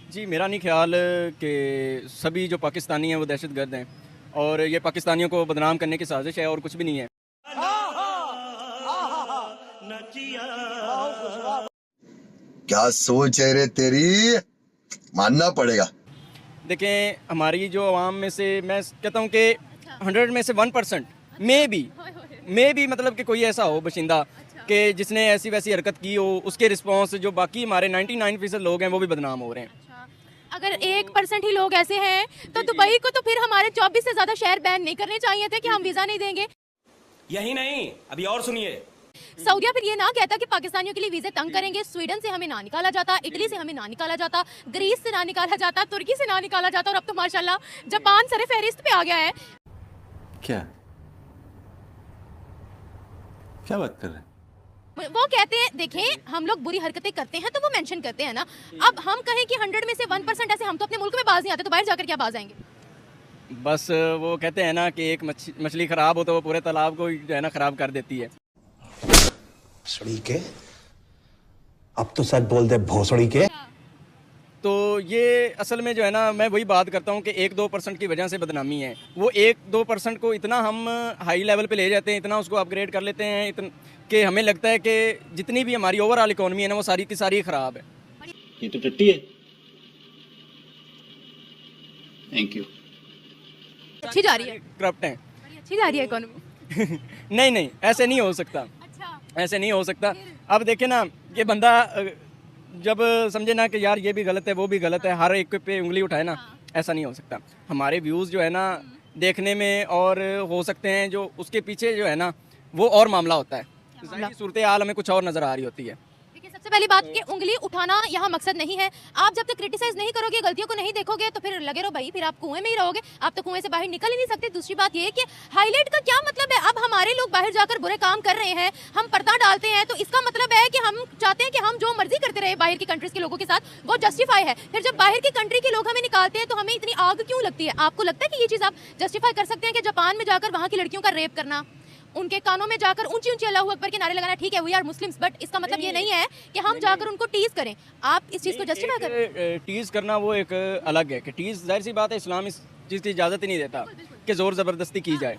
जी, मेरा नहीं ख्याल कि सभी जो पाकिस्तानी हैं वो दहशतगर्द हैं और ये पाकिस्तानियों को बदनाम करने की साजिश है और कुछ भी नहीं है। क्या सोच है रे तेरी, मानना पड़ेगा। देखें, हमारी जो आवाम में से मैं कहता हूँ कि 100 में से 1% मे भी मतलब कि कोई ऐसा हो बशिंदा कि जिसने ऐसी वैसी हरकत की हो, उसके रिस्पॉन्स जो बाकी हमारे 99% लोग हैं वो भी बदनाम हो रहे हैं। अगर 1% ही लोग ऐसे हैं तो दुबई को तो फिर हमारे 24 से ज्यादा शहर बैन नहीं करने चाहिए थे कि हम वीजा नहीं देंगे। यही नहीं, अभी और सुनिए। सऊदिया फिर ये ना कहता कि पाकिस्तानियों के लिए वीजे तंग करेंगे, स्वीडन से हमें ना निकाला जाता, इटली से हमें ना निकाला जाता, ग्रीस से ना निकाला जाता, तुर्की से ना निकाला जाता, और अब तो माशाल्लाह जापान सरे फहरिस्त पे आ गया है। क्या क्या बात कर रहे हैं? वो कहते हैं, देखें हम लोग बुरी हरकतें करते हैं तो वो मेंशन करते हैं ना। अब हम कहें कि 100 में से 1% ऐसे, हम तो अपने मुल्क में बाज नहीं आते तो बाहर जाकर क्या बाज आएंगे? बस वो कहते हैं ना कि एक मछली खराब हो तो वो पूरे तालाब को जो है ना खराब कर देती है। भोसड़ी के, अब तो सच बोल दे भोसड़ी के। तो ये असल में जो है ना, मैं वही बात करता हूँ कि 1-2% की वजह से बदनामी है। वो 1-2% को इतना हम हाई लेवल पे ले जाते हैं, इतना उसको अपग्रेड कर लेते हैं कि हमें लगता है कि जितनी भी हमारी ओवरऑल इकोनॉमी है ना वो सारी की सारी ख़राब है। ये तो टट्टी है। Thank you. अच्छी जा रही है, करप्ट हैं। अच्छी जा रही है इकोनॉमी। नहीं, ऐसे नहीं हो सकता, ऐसे नहीं हो सकता। अब देखें ना, ये बंदा जब समझे ना कि यार ये भी गलत है वो भी गलत है, हर एक पे उंगली उठाए ना, ऐसा नहीं हो सकता। हमारे व्यूज़ जो है ना देखने में और हो सकते हैं जो उसके पीछे जो है ना वो और मामला होता है। सूरत हाल हमें कुछ और नज़र आ रही होती है। देखिए, सबसे पहली बात कि उंगली उठाना यहाँ मकसद नहीं है। आप जब तक क्रिटिसाइज नहीं करोगे, गलतियों को नहीं देखोगे तो फिर लगे रहो भाई, फिर आप कुएं में ही रहोगे, आप तो कुएं से बाहर निकल ही नहीं सकते। दूसरी बात ये है कि हाईलाइट का क्या मतलब है? अब हमारे लोग बाहर जाकर बुरे काम कर रहे हैं, हम पर्दा डालते हैं, तो इसका मतलब है कि हम चाहते हैं कि हम जो मर्जी करते रहे बाहर की कंट्रीज के लोगों के साथ, वो जस्टिफाई है। फिर जब बाहर की कंट्री के लोग हमें निकालते हैं तो हमें इतनी आग क्यों लगती है? आपको लगता है कि ये चीज़ आप जस्टिफाई कर सकते हैं कि जापान में जाकर वहाँ की लड़कियों का रेप करना, उनके कानों में जाकर ऊंची ऊंची अल्लाहू अकबर के नारे लगाना? ठीक है, वी आर मुस्लिम्स, बट इसका मतलब ये नहीं है कि हम जाकर उनको टीज करें। आप इस चीज़ को जस्टिफाई करें। टीज़ करना वो एक अलग है कि टीज़, जाहिर सी बात है, इस्लाम इस चीज़ की इजाज़त ही नहीं देता कि ज़ोर ज़बरदस्ती की जाए।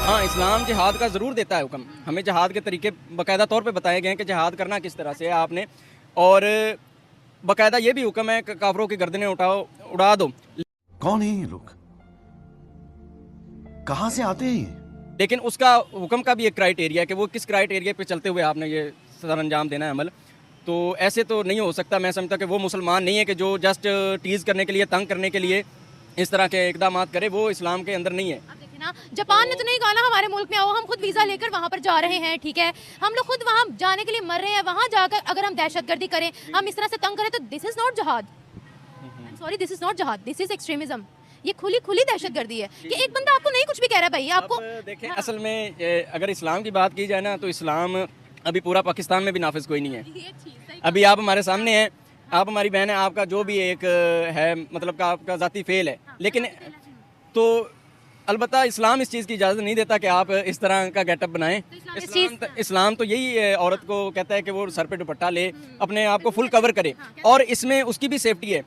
हाँ, इस्लाम जिहाद का ज़रूर देता है हुक्म। हमें जिहाद के तरीके बाकायदा तौर पे बताए गए हैं कि जिहाद करना किस तरह से है आपने, और बाकायदा ये भी हुक्म है कि काफरों की गर्दनें उड़ा दो। कौन है ये लोग, कहां से आते हैं? लेकिन उसका हुक्म का भी एक क्राइटेरिया है कि वो किस क्राइटेरिया पे चलते हुए आपने ये सर अंजाम देना है अमल। तो ऐसे तो नहीं हो सकता। मैं समझता कि वो मुसलमान नहीं है कि जो जस्ट टीज़ करने के लिए, तंग करने के लिए इस तरह के इकदाम करे, वो इस्लाम के अंदर नहीं है। जापान ने तो नहीं कहा ना हमारे मुल्क में आओ, हम खुद वीजा लेकर वहाँ पर जा रहे हैं, ठीक है, हम लोग खुद वहाँ जाने के लिए मर रहे हैं। वहाँ जाकर अगर हम दहशतगर्दी करें, हम इस तरह से तंग करें, तो दिस इज नॉट जहाद। सॉरी, दिस इज नॉट जहाद, दिस इज एक्सट्रीमिज्म। ये खुली खुली दहशतगर्दी है कि एक बंदा आपको नहीं कुछ भी कह रहा है भाई, आपको देखें, असल में अगर इस्लाम की बात की जाए ना तो इस्लाम अभी पूरा पाकिस्तान में भी नाफिज कोई नहीं है। अभी आप हमारे सामने हैं, आप हमारी बहन है, आपका जो भी एक है मतलब का आपका ज़ाती फेल है, लेकिन तो अलबत्ता इस्लाम इस चीज़ की इजाज़त नहीं देता कि आप इस तरह का गेटअप बनाएं। इस्लाम तो यही औरत को कहता है कि वो सर पे दुपट्टा ले, अपने आप को फुल कवर करे, और इसमें उसकी भी सेफ्टी है।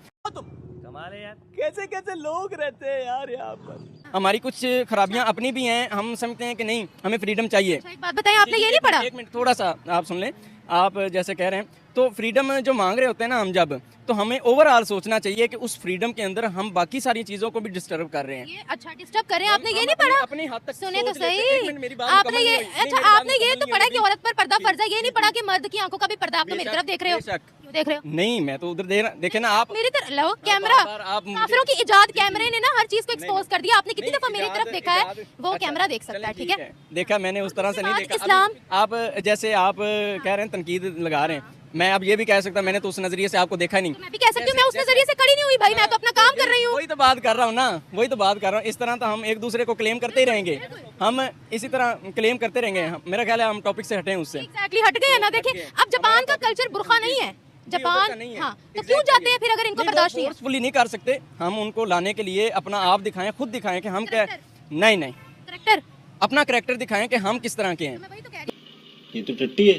कैसे कैसे लोग रहते हैं यार यहाँ पर। हमारी कुछ खराबियाँ अपनी भी हैं, हम समझते हैं कि नहीं, हमें फ्रीडम चाहिए। एक बात बताएं, आपने ये नहीं पढ़ा? एक मिनट, थोड़ा सा आप सुन लें। आप जैसे कह रहे हैं तो फ्रीडम जो मांग रहे होते हैं ना हम जब, तो हमें ओवरऑल सोचना चाहिए कि उस फ्रीडम के अंदर हम बाकी सारी चीजों को भी डिस्टर्ब कर रहे हैं। ये अच्छा डिस्टर्ब कर रहे हैं, आपने ये नहीं पढ़ा? अपनी हद तक सुने तो सोच लेते हैं। एक मिनट, सही, मेरी बात आपने ये अच्छा आपने ये तो पढ़ा कि औरत पर पर्दा फर्ज है, ये नहीं पढ़ा कि मर्द की आंखों का भी पर्दा। आप तो मेरी तरफ देख रहे हो, क्यों देख रहे हो? नहीं, मैं तो उधर देखे ना आप मेरी तरफ लो कैमरा। काफिरों की इजाद कैमरे ने ना हर चीज को एक्सपोज कर दिया। आपने कितनी दफा मेरी तरफ देखा है, वो कैमरा देख सकता है, ठीक है? देखा मैंने, उस तरह से नहीं देखा। इस्लाम, आप जैसे आप कह रहे हैं तनकीद लगा रहे हैं, मैं अब ये भी कह सकता, मैंने तो उस नजरिए से आपको देखा नहीं। मैं भी कह सकती हूँ, मैं उस नजरिए से खड़ी नहीं हुई भाई, मैं तो अपना काम कर रही हूँ। वही तो बात कर रहा हूँ ना, वही तो बात कर रहा हूँ। इस तरह तो हम एक दूसरे को क्लेम करते ही रहेंगे, हम इसी तरह क्लेम करते रहेंगे। मेरा ख्याल है हम टॉपिक से हटें उससे। एग्जैक्टली हट गए ना। देखिए, अब जापान का कल्चर बुर्का नहीं है, जापान, हाँ, तो क्यों जाते हैं फिर अगर इनको बर्दाश्त नहीं है? फोर्सफुली नहीं कर सकते हम, उनको लाने के लिए अपना आप दिखाएं, खुद दिखाएं कि हम क्या, नहीं करेक्टर, अपना करेक्टर दिखाएं कि हम किस तरह के हैं। मैं वही तो कह रही हूँ। ये तो टट्टी है।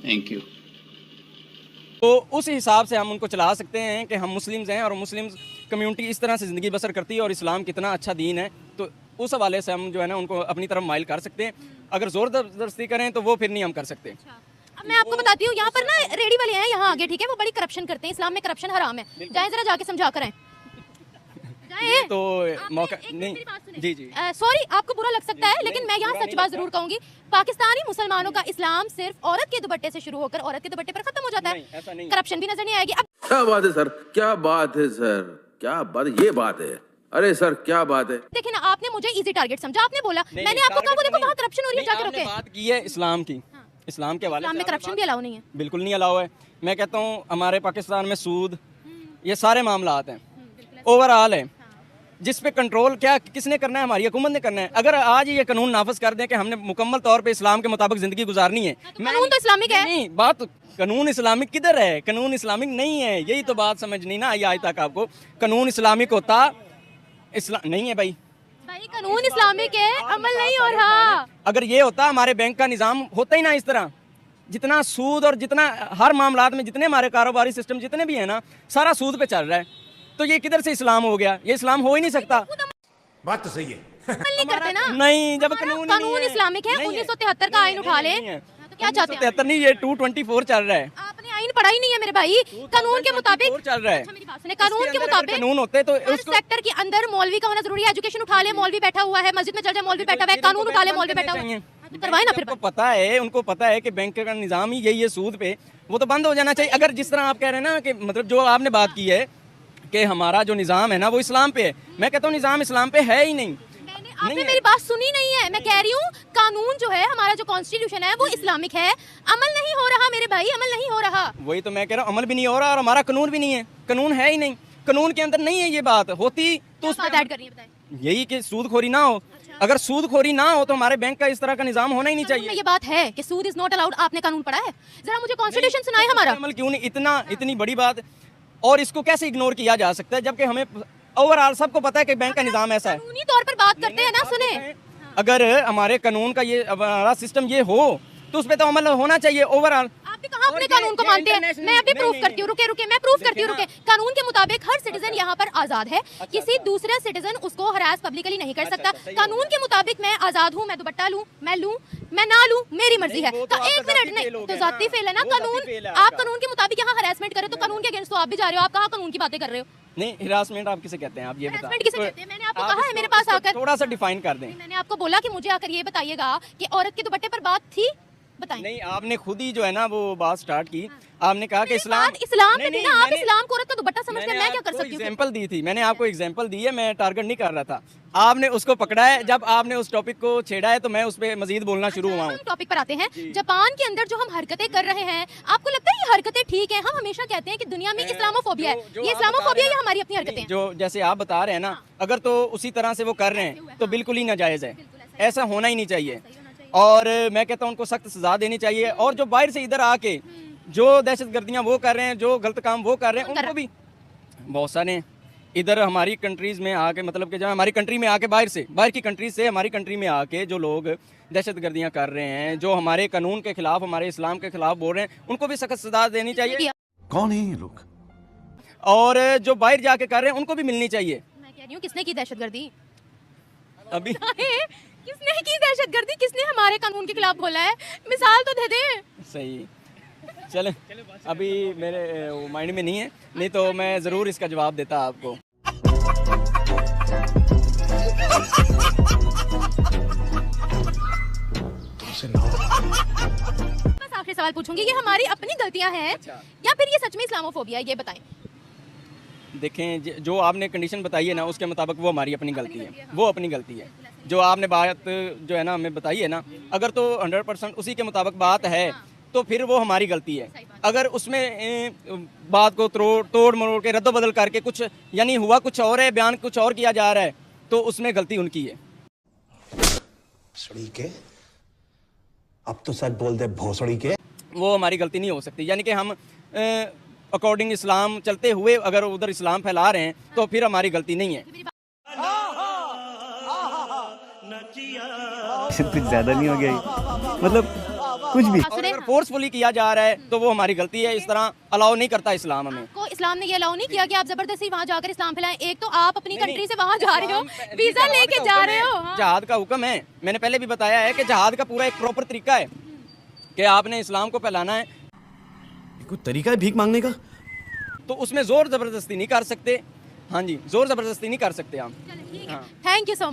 Thank you. तो उस हिसाब से हम उनको चला सकते हैं कि हम मुस्लिम्स हैं और मुस्लिम कम्युनिटी इस तरह से ज़िंदगी बसर करती है और इस्लाम कितना अच्छा दीन है, तो उस हवाले से हम जो है ना उनको अपनी तरफ माइल कर सकते हैं। अगर ज़ोर ज़बरदस्ती करें तो वो फिर नहीं हम कर सकते। अब मैं आपको बताती हूँ, यहाँ पर ना रेडी वाले हैं यहाँ आगे, ठीक है, वो बड़ी करप्शन करते हैं, इस्लाम में करप्शन हराम है, जाए जरा जाके समझा कर आएं। ये तो आपने मौका एक मिनट नहीं, मेरी बात सुने। जी सॉरी, आपको बुरा लग सकता है, लेकिन मैं यहाँ सच बात जरूर कहूंगी, पाकिस्तानी मुसलमानों का इस्लाम सिर्फ औरत के दुपट्टे से शुरू होकर औरत के दुपट्टे पर खत्म हो जाता नहीं, ऐसा है, नहीं है। करप्शन भी नजर नहीं आएगी। अब क्या बात है सर, क्या बात है सर, क्या बात, ये बात है, अरे सर क्या बात है। देखिए ना, आपने मुझे इजी टारगेट समझा, आपने बोला, मैंने आपको कहा वो देखो वहाँ करप्शन हो रही है, जाके आपने रोके। बात की है इस्लाम की, इस्लाम के हवाले इस्लाम में से करप्शन भी अलाउ नहीं है। बिल्कुल नहीं अलाउ है। मैं कहता हूँ हमारे पाकिस्तान में सूद, ये सारे मामलात हैं, ओवरऑल है, जिस पे कंट्रोल क्या किसने करना है, हमारी हुकूमत ने करना है। अगर आज ये कानून नाफिज कर दें कि हमने मुकम्मल तौर पे इस्लाम के मुताबिक ज़िंदगी गुजारनी है, कानून तो इस्लामिक है। नहीं, बात कानून इस्लामिक किधर है, कानून इस्लामिक नहीं है, यही तो बात समझ नहीं ना आई आज तक आपको। कानून इस्लामिक होता, इस्लाम नहीं है भाई, कानून इस्लामिक है, अमल नहीं हो रहा। अगर ये होता हमारे बैंक का निज़ाम होता ही ना इस तरह, जितना सूद और जितना हर मामलात में जितने हमारे कारोबारी सिस्टम जितने भी है ना, सारा सूद पे चल रहा है, तो ये किधर से इस्लाम हो गया? ये इस्लाम हो ही नहीं सकता। बात तो सही है। अमल नहीं करते ना। नहीं, जब हमारा कानून कानून इस्लामिक है, 1973 का आइन उठा ले, तो क्या चाहते हैं? 1973 नहीं, ये 224 चल रहा है। आपने आइन पढ़ा ही नहीं है मेरे भाई। कानून के मुताबिक चल रहा है। अच्छा मेरी बात सुने, कानून के मुताबिक कानून होते तो हर सेक्टर के अंदर मौलवी का होना जरूरी है। एजुकेशन उठा ले, मौलवी बैठा हुआ है, मस्जिद में चल जाए, मौलवी बैठा हुआ है, कानून उठा ले, मौलवी बैठा हुआ है, तो करवाए ना फिर। उनको पता है, उनको पता है कि बैंक का निज़ाम ही यही है सूद पे, वो तो बंद हो जाना चाहिए। अगर जिस तरह आप कह रहे हैं ना कि मतलब जो आपने बात की है कि हमारा जो निज़ाम है ना वो इस्लाम पे है, मैं कहता हूँ निज़ाम इस्लाम पे है ही नहीं। आपने मेरी बात सुनी नहीं है। मैं कह रही हूँ कानून जो है हमारा, जो कॉन्स्टिट्यूशन है वो इस्लामिक है, अमल नहीं हो रहा मेरे भाई, अमल नहीं हो रहा। वही तो मैं कह रहा हूँ, अमल भी नहीं हो रहा और हमारा कानून भी नहीं है, कानून है ही नहीं, कानून के अंदर नहीं है ये बात। होती तो बात ऐड कर रही है, बताएं। यही कि सूदखोरी ना हो। अगर सूदखोरी ना हो तो हमारे बैंक का इस तरह का निज़ाम होना ही नहीं कानून में चाहिए। ये बात है कि सूद इज नॉट अलाउड, आपने कानून पढ़ा है? जरा मुझे कॉन्स्टिट्यूशन सुनाए हमारा। अमल क्यों नहीं, इतनी बड़ी बात, और इसको कैसे इग्नोर किया जा सकता है जबकि हमें ओवरऑल सबको पता है कि बैंक का निज़ाम ऐसा है। कानूनी तौर पर बात करते हैं ना, सुने। अगर हमारे कानून का ये हमारा सिस्टम ये हो तो उस पर तो अमल होना चाहिए ओवरऑल। आप भी कहाँ अपने कानून को मानते हैं? मैं अभी प्रूफ करती हूँ, रुके मैं प्रूफ करती हूँ, रुके। कानून के मुताबिक हर सिटीजन यहाँ पर आजाद है, किसी दूसरे सिटीजन उसको हरास पब्लिकली नहीं कर सकता। कानून के मुताबिक मैं आजाद हूँ, मैं दुपट्टा लूँ, मैं लूँ, मैं ना लूँ, मेरी मर्जी है। तो एक मिनट नहीं, तो जाती फेल है ना कानून। आप कानून के मुताबिक यहाँ हरासमेंट करें तो कानून के अगेंस्ट तो आप भी जा रहे हो। आप कहाँ कानून की बातें कर रहे हो? नहीं, हिरासमेंट आप किसे कहते हैं, आप ये हरासमेंट किसे कहते हैं? मैंने आपको कहा है मेरे पास आकर। थोड़ा सा डिफाइन कर दें। मैंने आपको बोला कि मुझे आकर ये बताइएगा कि औरत के दुपट्टे पर बात थी, बताएं। नहीं, आपने खुद ही जो है ना वो बात स्टार्ट की, आपने कहा कि इस्लाम इस्लाम में थी ना, आप इस्लाम को औरत का दुपट्टा समझते हैं, मैं क्या कर सकती हूँ? एग्जांपल दी थी, मैंने आपको एग्जांपल दी है, मैं टारगेट नहीं कर रहा था। आपने उसको पकड़ा है, जब आपने उस टॉपिक को छेड़ा है तो मैं उस पर मजीद बोलना शुरू हुआ हूँ। हम टॉपिक पर आते हैं। जापान के अंदर जो हम हरकतें कर रहे हैं, आपको लगता है ये हरकतें ठीक है? हम हमेशा कहते हैं कि दुनिया में इस्लामोफोबिया है, ये इस्लामोफोबिया या हमारी अपनी हरकतें हैं? जो जैसे आप बता रहे हैं ना, अगर तो उसी तरह से वो कर रहे हैं तो बिल्कुल ही नाजायज़ है, ऐसा होना ही नहीं चाहिए। और मैं कहता हूँ उनको सख्त सजा देनी चाहिए। और जो बाहर से इधर आके जो दहशतगर्दियाँ वो कर रहे हैं, जो गलत काम वो कर रहे हैं, उनको भी बहुत सारे हैं इधर हमारी कंट्रीज़ में आके, मतलब कि जब हमारी कंट्री में आके बाहर की कंट्रीज से हमारी कंट्री में आके जो लोग दहशतगर्दियाँ कर रहे हैं, जो हमारे कानून के खिलाफ, हमारे इस्लाम के खिलाफ बोल रहे हैं, उनको भी सख्त सजा देनी चाहिए। कौन है ये लोग? और जो बाहर जाके कर रहे हैं उनको भी मिलनी चाहिए। मैं कह रही हूँ किसने की दहशतगर्दी? अभी किसने की दहशतगर्दी? किसने हमारे कानून के खिलाफ बोला है? मिसाल तो दे दे। सही, चले अभी मेरे माइंड में नहीं है, नहीं तो मैं ज़रूर इसका जवाब देता आपको। बस आखिरी सवाल पूछूंगी, ये हमारी अपनी गलतियां हैं या फिर ये सच में इस्लामोफोबिया है, ये बताएं। देखें, जो आपने कंडीशन बताई है ना उसके मुताबिक वो हमारी अपनी गलती है, वो अपनी गलती है। जो आपने बात जो है ना हमें बताई है ना, अगर तो 100% उसी के मुताबिक बात है तो फिर वो हमारी गलती है। अगर उसमें बात को तोड़ मरोड़ के रद्द बदल करके कुछ यानी हुआ कुछ और है, बयान कुछ और किया जा रहा है, तो उसमें गलती उनकी है। सड़ी के अब तो सच बोल दे भोसड़ी के। वो हमारी गलती नहीं हो सकती। यानी कि हम अकॉर्डिंग इस्लाम चलते हुए अगर उधर इस्लाम फैला रहे हैं तो फिर हमारी गलती नहीं है। कुछ ज्यादा नहीं हो गया ये? मतलब कुछ भी आप सुने अगर फोर्सफुली किया जा रहा है तो वो हमारी गलती है। इस तरह अलाउ नहीं करता इस्लाम हमें। को इस्लाम ने ये अलाउ नहीं किया कि आप जबरदस्ती वहां जाकर इस्लाम फैलाएं। एक तो आप अपनी कंट्री से वहां जा रहे हो, वीजा लेके जा रहे हो। हाँ। जहाद का हुक्म है, मैंने पहले भी बताया है कि जहाद का पूरा एक प्रॉपर तरीका है कि आपने इस्लाम को फैलाना है। कोई तरीका है भीख मांगने का? तो उसमें जोर जबरदस्ती नहीं कर सकते। हाँ जी, जोर जबरदस्ती नहीं कर सकते हम। Thank you so much.